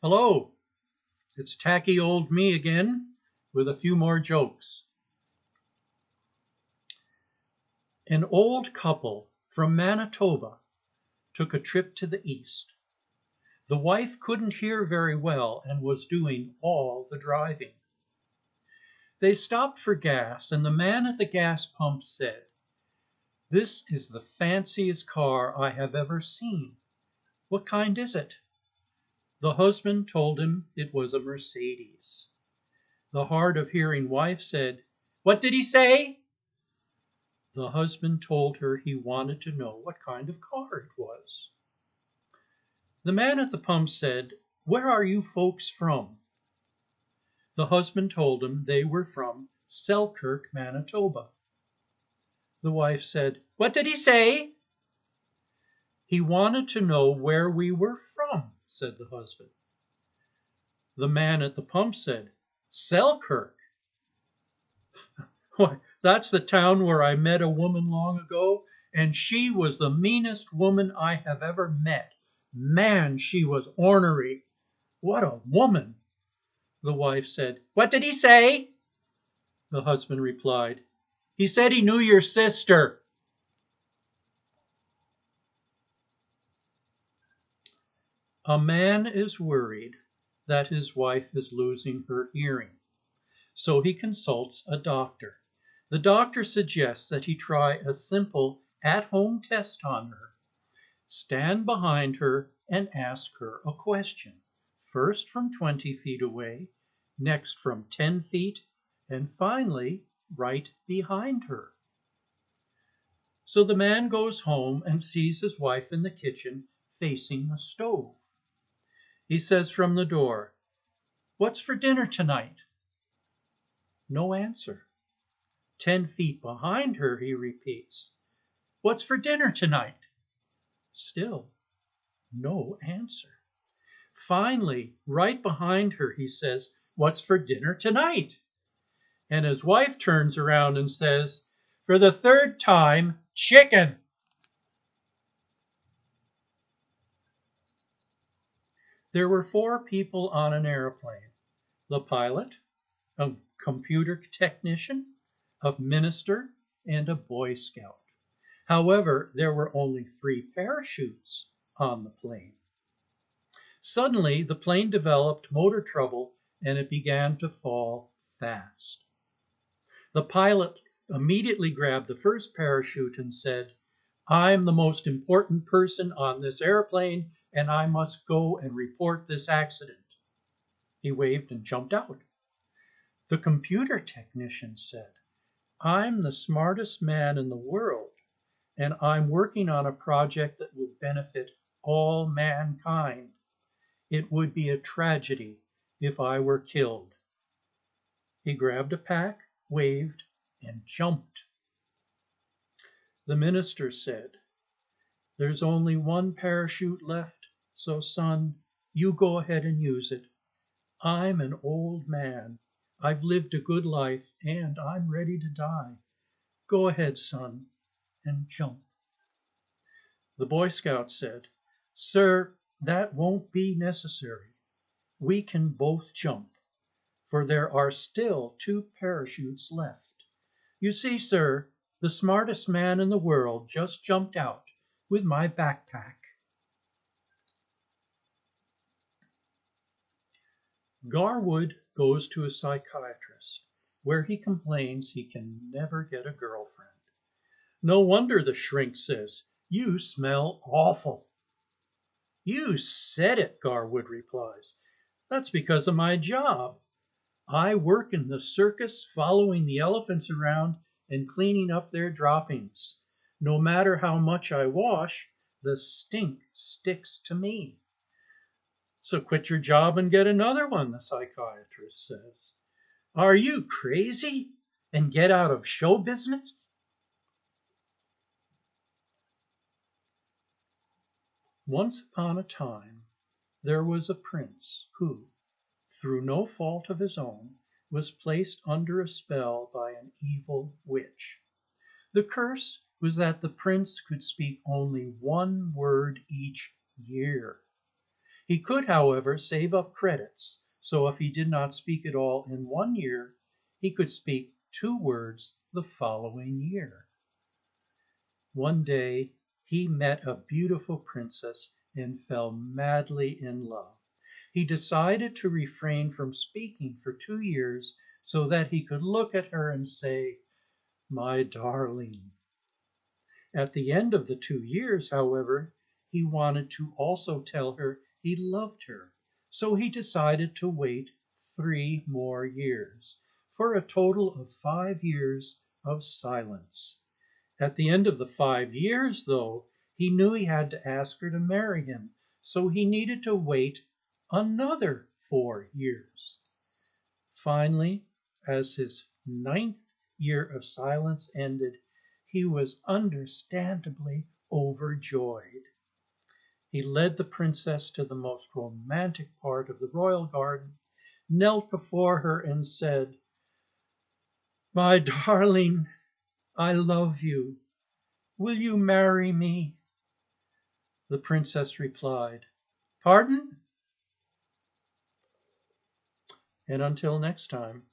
Hello, it's tacky old me again with a few more jokes. An old couple from Manitoba took a trip to the east. The wife couldn't hear very well and was doing all the driving. They stopped for gas, and the man at the gas pump said, "This is the fanciest car I have ever seen. What kind is it?" The husband told him it was a Mercedes. The hard of hearing wife said, "What did he say?" The husband told her he wanted to know what kind of car it was. The man at the pump said, "Where are you folks from?" The husband told him they were from Selkirk, Manitoba. The wife said, "What did he say?" "He wanted to know where we were from," said the husband. The man at the pump said, "Selkirk? Why, that's the town where I met a woman long ago, and she was the meanest woman I have ever met. Man, she was ornery. What a woman!" The wife said, "What did he say?" The husband replied, "He said he knew your sister." A man is worried that his wife is losing her hearing, so he consults a doctor. The doctor suggests that he try a simple at-home test on her. Stand behind her and ask her a question, first from 20 feet away, next from 10 feet, and finally right behind her. So the man goes home and sees his wife in the kitchen facing the stove. He says from the door, "What's for dinner tonight?" No answer. 10 feet behind her, he repeats, "What's for dinner tonight?" Still no answer. Finally, right behind her, he says, "What's for dinner tonight?" And his wife turns around and says, for the third time, "Chicken." There were 4 people on an airplane: the pilot, a computer technician, a minister, and a Boy Scout. However, there were only 3 parachutes on the plane. Suddenly, the plane developed motor trouble and it began to fall fast. The pilot immediately grabbed the first parachute and said, "I'm the most important person on this airplane and I must go and report this accident." He waved and jumped out. The computer technician said, "I'm the smartest man in the world and I'm working on a project that will benefit all mankind. It would be a tragedy if I were killed." He grabbed a pack, waved, and jumped. The minister said, "There's only one parachute left, so son, you go ahead and use it. I'm an old man. I've lived a good life and I'm ready to die. Go ahead, son, and jump." The Boy Scout said, "Sir, that won't be necessary. We can both jump, for there are still 2 parachutes left. You see, sir, the smartest man in the world just jumped out with my backpack." Garwood goes to a psychiatrist, where he complains he can never get a girlfriend. No wonder the shrink says, "You smell awful." "You said it," Garwood replies. "That's because of my job. I work in the circus following the elephants around and cleaning up their droppings. No matter how much I wash, the stink sticks to me." "So quit your job and get another one," the psychiatrist says. "Are you crazy? And get out of show business?" Once upon a time, there was a prince who, through no fault of his own, was placed under a spell by an evil witch. The curse was that the prince could speak only one word each year. He could, however, save up credits, so if he did not speak at all in 1 year, he could speak 2 words the following year. One day he met a beautiful princess and fell madly in love. He decided to refrain from speaking for 2 years so that he could look at her and say, "My darling." At the end of the 2 years, however, he wanted to also tell her he loved her, so he decided to wait 3 more years, for a total of 5 years of silence. At the end of the 5 years, though, he knew he had to ask her to marry him, so he needed to wait another 4 years. Finally, as his 9th year of silence ended, he was understandably overjoyed. He led the princess to the most romantic part of the royal garden, knelt before her and said, "My darling, I love you. Will you marry me?" The princess replied, "Pardon?" And until next time.